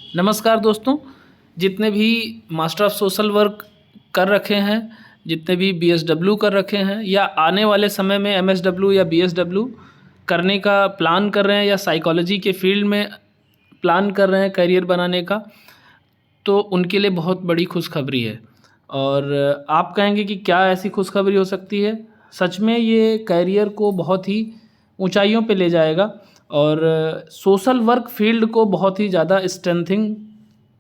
नमस्कार दोस्तों, जितने भी मास्टर ऑफ सोशल वर्क कर रखे हैं, जितने भी बीएसडब्ल्यू कर रखे हैं या आने वाले समय में एमएसडब्ल्यू या बीएसडब्ल्यू करने का प्लान कर रहे हैं या साइकोलॉजी के फील्ड में प्लान कर रहे हैं करियर बनाने का, तो उनके लिए बहुत बड़ी खुशखबरी है। और आप कहेंगे कि क्या ऐसी खुशखबरी हो सकती है? सच में ये करियर को बहुत ही ऊंचाइयों पे ले जाएगा और सोशल वर्क फील्ड को बहुत ही ज़्यादा स्ट्रेंथिंग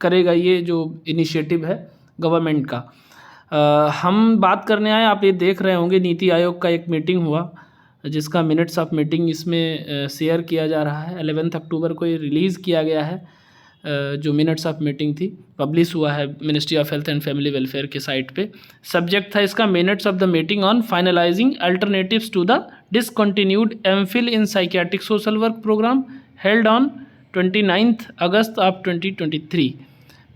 करेगा ये जो इनिशिएटिव है गवर्नमेंट का। हम बात करने आए, आप ये देख रहे होंगे नीति आयोग का एक मीटिंग हुआ जिसका मिनट्स ऑफ मीटिंग इसमें शेयर किया जा रहा है। 11 अक्टूबर को ये रिलीज़ किया गया है। जो मिनट्स ऑफ मीटिंग थी पब्लिश हुआ है ministry of health and family welfare के साइट पे। सब्जेक्ट था इसका minutes of the meeting on finalizing alternatives to the discontinued MPhil in psychiatric social work programme held on 29 August of 2023।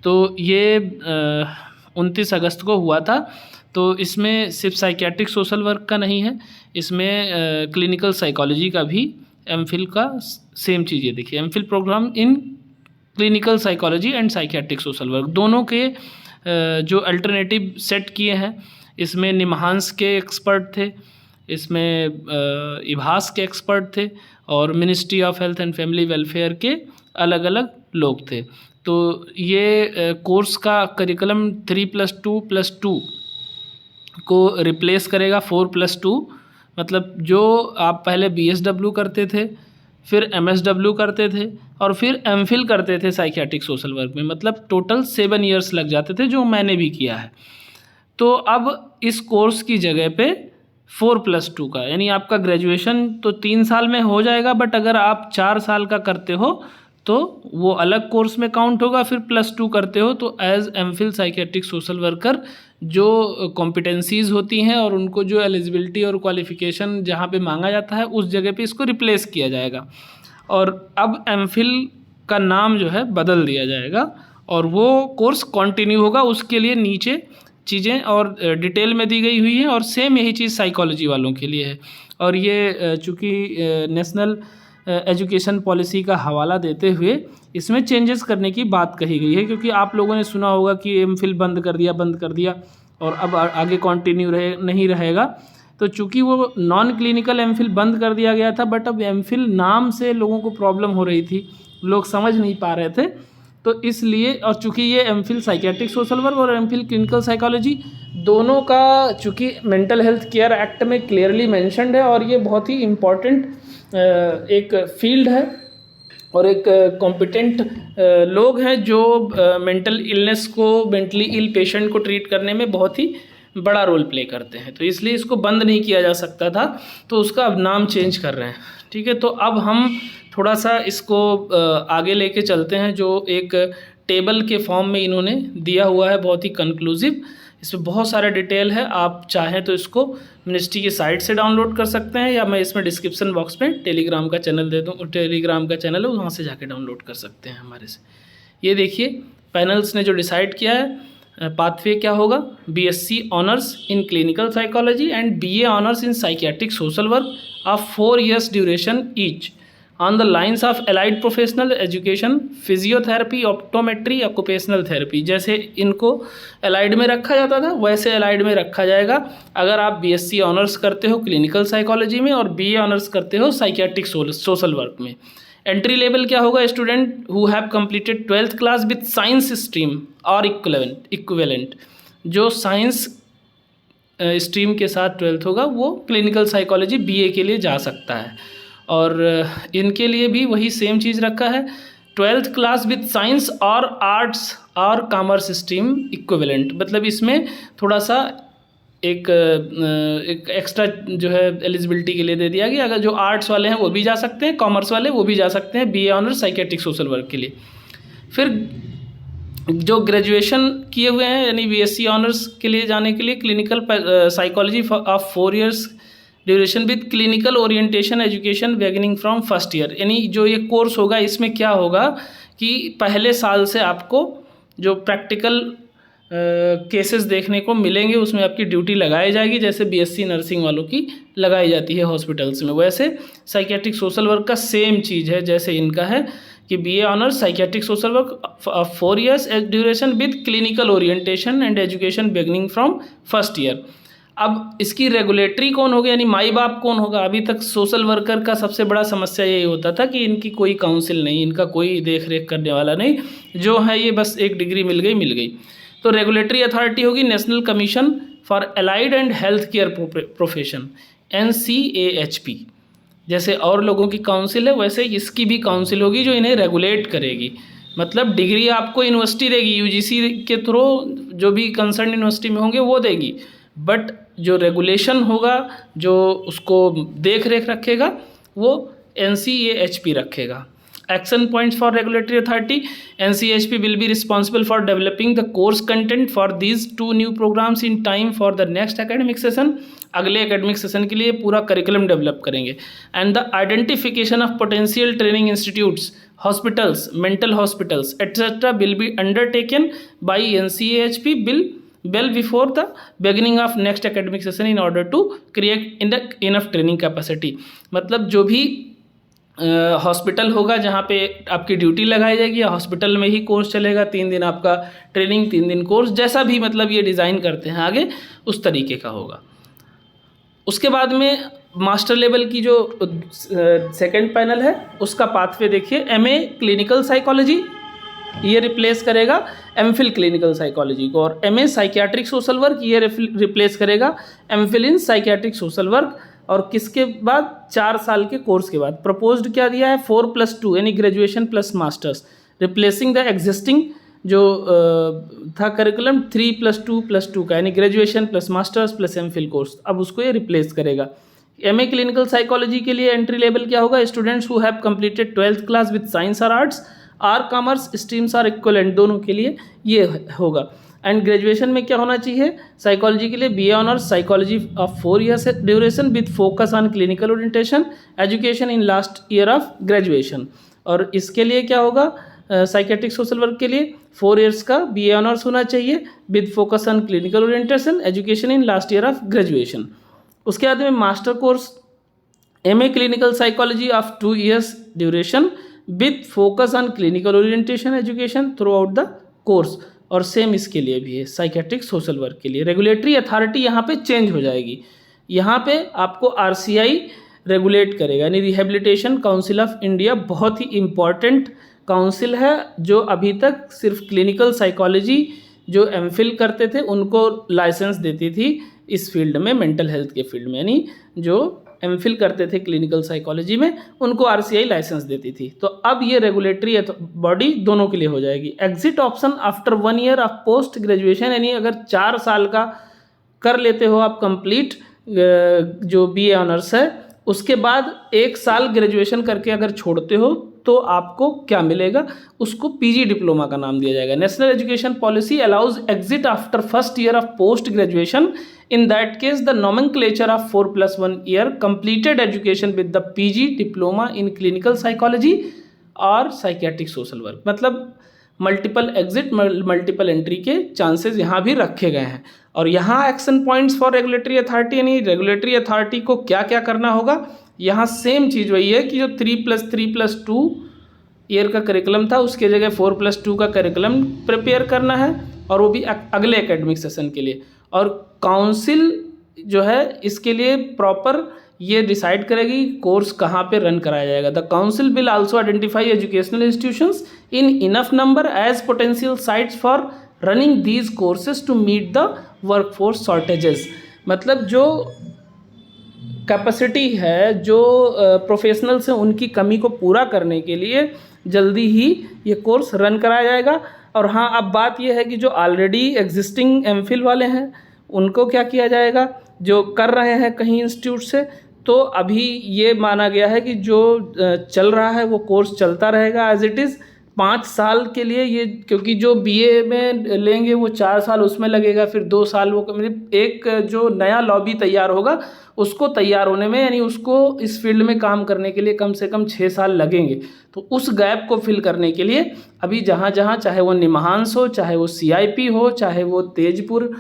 तो ये 29 अगस्त को हुआ था। तो इसमें सिर्फ साइकियाट्रिक सोशल वर्क का नहीं है, इसमें क्लिनिकल साइकोलॉजी का भी एमफिल का सेम चीज़ है। देखिए, MPhil programme in clinical psychology and psychiatric social work, दोनों के जो अल्टरनेटिव सेट किए हैं। इसमें निमहांस के एक्सपर्ट थे, इसमें इभास के एक्सपर्ट थे और ministry of health and family welfare के अलग अलग लोग थे। तो ये कोर्स का करिकुलम 3+2+2 को रिप्लेस करेगा 4+2। मतलब जो आप पहले बीएसडब्ल्यू करते थे, फिर एमएसडब्ल्यू करते थे और फिर एमफिल करते थे साइकियाट्रिक सोशल वर्क में, मतलब टोटल 7 ईयर्स लग जाते थे, जो मैंने भी किया है। तो अब इस कोर्स की जगह पे 4+2 का, यानी आपका ग्रेजुएशन तो 3 साल में हो जाएगा, बट अगर आप 4 साल का करते हो तो वो अलग कोर्स में काउंट होगा। फिर +2 करते हो तो as MPhil psychiatric social worker जो कॉम्पिटेंसीज़ होती हैं और उनको जो एलिजिबिलिटी और क्वालिफ़िकेशन जहाँ पे मांगा जाता है उस जगह पे इसको रिप्लेस किया जाएगा। और अब एमफिल का नाम जो है बदल दिया जाएगा और वो कोर्स कंटिन्यू होगा। उसके लिए नीचे चीज़ें और डिटेल में दी गई हुई हैं और सेम यही चीज़ साइकोलॉजी वालों के लिए है। और ये चूँकि नेशनल एजुकेशन पॉलिसी का हवाला देते हुए इसमें चेंजेस करने की बात कही गई है, क्योंकि आप लोगों ने सुना होगा कि एमफिल बंद कर दिया और अब आगे कंटिन्यू नहीं रहेगा। तो चूँकि वो नॉन क्लिनिकल एमफिल बंद कर दिया गया था, बट अब एमफिल नाम से लोगों को प्रॉब्लम हो रही थी, लोग समझ नहीं पा रहे थे। तो इसलिए, और चूँकि ये एमफिल साइकियाट्रिक सोशल वर्क और एमफिल क्लिनिकल साइकोलॉजी दोनों का चूँकि मेंटल हेल्थ केयर एक्ट में क्लियरली मेंशन्ड है और ये बहुत ही इम्पॉर्टेंट एक फील्ड है और एक कॉम्पिटेंट लोग हैं जो मेंटल इलनेस को, मेंटली इल पेशेंट को ट्रीट करने में बहुत ही बड़ा रोल प्ले करते हैं। तो इसलिए इसको बंद नहीं किया जा सकता था, तो उसका अब नाम चेंज कर रहे हैं। ठीक है, तो अब हम थोड़ा सा इसको आगे लेके चलते हैं। जो एक टेबल के फॉर्म में इन्होंने दिया हुआ है, बहुत ही कंक्लूसिव, इसमें बहुत सारा डिटेल है। आप चाहें तो इसको मिनिस्ट्री की साइट से डाउनलोड कर सकते हैं या मैं इसमें डिस्क्रिप्शन बॉक्स में टेलीग्राम का चैनल दे दूँ, टेलीग्राम का चैनल है वहाँ से जाके डाउनलोड कर सकते हैं हमारे से। ये देखिए, पैनल्स ने जो डिसाइड किया है पाथवे क्या होगा, BSc honours in clinical psychology and BA honours in psychiatric social work of 4 years duration each on the lines of allied professional education, physiotherapy, optometry, occupational therapy. जैसे इनको एलाइड में रखा जाता था वैसे एलाइड में रखा जाएगा अगर आप बीएससी ऑनर्स करते हो क्लिनिकल साइकोलॉजी में और बीए ऑनर्स करते हो साइकियाट्रिक सोशल वर्क में। एंट्री लेवल क्या होगा, student who have completed 12th class with science stream और इक्विवेलेंट। जो साइंस स्ट्रीम के साथ 12th होगा वो क्लिनिकल साइकोलॉजी बीए के लिए जा सकता है। और इनके लिए भी वही सेम चीज़ रखा है, 12th क्लास विथ साइंस और आर्ट्स और कॉमर्स स्ट्रीम इक्विवेलेंट। मतलब इसमें थोड़ा सा एक एक्स्ट्रा जो है एलिजिबिलिटी के लिए दे दिया गया। अगर जो आर्ट्स वाले हैं वो भी जा सकते हैं, कॉमर्स वाले वो भी जा सकते हैं BA honours psychiatric social work के लिए। फिर जो ग्रेजुएशन किए हुए हैं यानी बीएससी ऑनर्स के लिए जाने के लिए clinical psychology of 4 years duration with clinical orientation education beginning from first year. यानी जो ये कोर्स होगा इसमें क्या होगा कि पहले साल से आपको जो प्रैक्टिकल केसेस देखने को मिलेंगे उसमें आपकी ड्यूटी लगाई जाएगी, जैसे बीएससी नर्सिंग वालों की लगाई जाती है हॉस्पिटल्स में। वैसे साइकियाट्रिक सोशल वर्क का सेम चीज़ है जैसे इनका है कि BA honours psychiatric social work 4 years duration with clinical orientation and education beginning from first year. अब इसकी रेगुलेटरी कौन होगा, यानी माई बाप कौन होगा? अभी तक सोशल वर्कर का सबसे बड़ा समस्या यही होता था कि इनकी कोई काउंसिल नहीं, इनका कोई देख रेख करने वाला नहीं, जो है ये बस एक डिग्री मिल गई। तो रेगुलेटरी अथॉरिटी होगी national commission for allied and health care profession, NCAHP। जैसे और लोगों की काउंसिल है वैसे इसकी भी काउंसिल होगी जो इन्हें रेगुलेट करेगी। मतलब डिग्री आपको यूनिवर्सिटी देगी, UGC के थ्रू जो भी कंसर्न यूनिवर्सिटी में होंगे वो देगी, बट जो रेगुलेशन होगा, जो उसको देख रेख रखेगा, वो NCAHP रखेगा। Action points for regulatory authority: NCAHP will be responsible for developing the course content for these 2 new programs in time for the next academic session। अगले एकेडमिक सेशन के लिए पूरा करिकुलम डेवलप करेंगे। And the identification of potential training institutes, hospitals, mental hospitals etcetera will be undertaken by NCAHP well before the beginning of next academic session in order to create enough training capacity। मतलब जो भी hospital होगा जहाँ पे आपकी duty लगाई जाएगी, या हॉस्पिटल में ही कोर्स चलेगा, 3 दिन आपका ट्रेनिंग, 3 दिन कोर्स, जैसा भी मतलब ये डिज़ाइन करते हैं आगे उस तरीके का होगा। उसके बाद में मास्टर लेवल की जो सेकंड पैनल है उसका पाथवे देखिए, MA क्लिनिकल साइकोलॉजी, ये रिप्लेस करेगा MPhil क्लिनिकल साइकोलॉजी को, और MA साइकियाट्रिक सोशल वर्क ये रिप्लेस करेगा MPhil इन साइकियाट्रिक सोशल वर्क। और किसके बाद? 4 साल के कोर्स के बाद। प्रपोज्ड क्या दिया है? 4+2 यानी graduation plus masters, replacing the existing जो था करिकुलम 3+2+2 का, यानी graduation plus masters plus MPhil course, अब उसको ये रिप्लेस करेगा। MA क्लिनिकल साइकोलॉजी के लिए एंट्री लेवल क्या होगा? Students who have completed 12th class with science और arts or commerce streams or equivalent, दोनों के लिए ये होगा। एंड ग्रेजुएशन में क्या होना चाहिए? साइकोलॉजी के लिए BA honours psychology of 4 years duration with focus on clinical orientation education in last year of graduation. और इसके लिए क्या होगा? साइकियाट्रिक सोशल वर्क के लिए 4 years का BA ऑनर्स होना चाहिए with focus on clinical orientation education in last year of graduation. उसके बाद में master course MA clinical psychology of 2 years duration with focus on clinical orientation education through out the course, और same इसके लिए भी है साइकियाट्रिक सोशल वर्क के लिए। रेगुलेटरी अथॉरिटी यहाँ पे चेंज हो जाएगी, यहाँ पे आपको RCI रेगुलेट करेगा, यानी रिहेबिलिटेशन काउंसिल ऑफ इंडिया, बहुत ही इम्पॉर्टेंट काउंसिल है जो अभी तक सिर्फ क्लिनिकल साइकोलॉजी जो MPhil करते थे उनको लाइसेंस देती थी इस फील्ड में, मेंटल हेल्थ के फील्ड में, यानी जो MPhil करते थे क्लिनिकल साइकोलॉजी में उनको RCI लाइसेंस देती थी। तो अब ये रेगुलेटरी बॉडी दोनों के लिए हो जाएगी। Exit option after 1 year of post graduation, यानी अगर 4 साल का कर लेते हो आप कंप्लीट जो BA ऑनर्स है, उसके बाद 1 साल ग्रेजुएशन करके अगर छोड़ते हो तो आपको क्या मिलेगा? उसको PG डिप्लोमा का नाम दिया जाएगा। National education policy allows exit after first year of post graduation, in that case the nomenclature of 4+1 year completed education with the PG diploma in clinical psychology और psychiatric social work, मतलब multiple exit multiple entry के chances यहाँ भी रखे गए हैं। और यहाँ action points for regulatory authority, यानी रेगुलेटरी अथॉरिटी को क्या क्या करना होगा, यहाँ सेम चीज़ वही है कि जो 3+3+2 ईयर का करिकुलम था उसके जगह 4+2 का करिकुलम प्रिपेयर करना है, और वो भी अगले एकेडमिक सेशन के लिए। और काउंसिल जो है इसके लिए प्रॉपर ये डिसाइड करेगी कोर्स कहाँ पे रन कराया जाएगा। The council will also identify educational institutions in enough number as potential sites for running these courses to meet the workforce shortages, मतलब जो कैपेसिटी है, जो प्रोफेशनल्स हैं, उनकी कमी को पूरा करने के लिए जल्दी ही ये कोर्स रन कराया जाएगा। और हाँ, अब बात यह है कि जो ऑलरेडी एग्जिस्टिंग MPhil वाले हैं उनको क्या किया जाएगा, जो कर रहे हैं कहीं इंस्टीट्यूट से, तो अभी ये माना गया है कि जो चल रहा है वो कोर्स चलता रहेगा एज इट इज़ 5 साल के लिए। ये क्योंकि जो BA में लेंगे वो 4 साल उसमें लगेगा, फिर 2 साल वो, मतलब एक जो नया लॉबी तैयार होगा उसको तैयार होने में, यानी उसको इस फील्ड में काम करने के लिए कम से कम 6 साल लगेंगे। तो उस गैप को फिल करने के लिए अभी जहाँ जहाँ, चाहे वो निमहांस हो, चाहे वो CIP हो, चाहे वो तेजपुर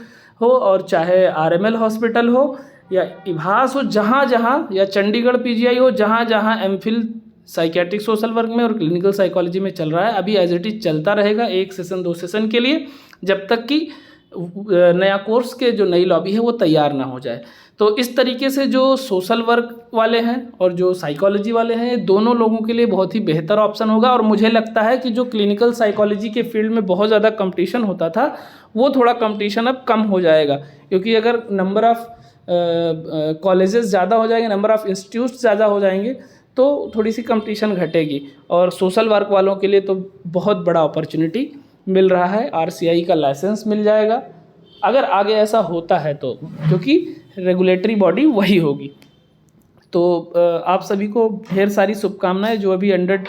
हो, और चाहे RML हॉस्पिटल हो या इभास हो, जहाँ जहाँ, या चंडीगढ़ PGI हो, जहाँ जहाँ MPhil साइकेट्रिक सोशल वर्क में और क्लिनिकल साइकोलॉजी में चल रहा है, अभी एज इट इज चलता रहेगा 1 सेशन 2 सेशन के लिए, जब तक कि नया कोर्स के जो नई लॉबी है वो तैयार ना हो जाए। तो इस तरीके से जो सोशल वर्क वाले हैं और जो साइकोलॉजी वाले हैं, ये दोनों लोगों के लिए बहुत ही बेहतर ऑप्शन होगा। और मुझे लगता है कि जो क्लिनिकल साइकोलॉजी के फील्ड में बहुत ज़्यादा कंपटीशन होता था, वो थोड़ा कंपटीशन अब कम हो जाएगा, क्योंकि अगर नंबर ऑफ़ कॉलेजेस ज़्यादा हो जाएंगे, नंबर ऑफ़ इंस्टीट्यूट्स ज़्यादा हो जाएंगे, तो थोड़ी सी कंपटीशन घटेगी। और सोशल वर्क वालों के लिए तो बहुत बड़ा अपॉर्चुनिटी मिल रहा है, RCI का लाइसेंस मिल जाएगा अगर आगे ऐसा होता है तो, क्योंकि रेगुलेटरी बॉडी वही होगी। तो आप सभी को ढेर सारी शुभकामनाएं, जो अभी अंडर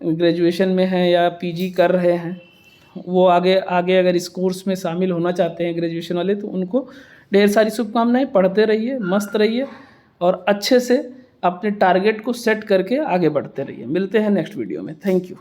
ग्रेजुएशन में हैं या PG कर रहे हैं, वो आगे अगर इस कोर्स में शामिल होना चाहते हैं ग्रेजुएशन वाले, तो उनको ढेर सारी शुभकामनाएं। पढ़ते रहिए, मस्त रहिए और अच्छे से अपने टारगेट को सेट करके आगे बढ़ते रहिए। मिलते हैं नेक्स्ट वीडियो में। Thank you.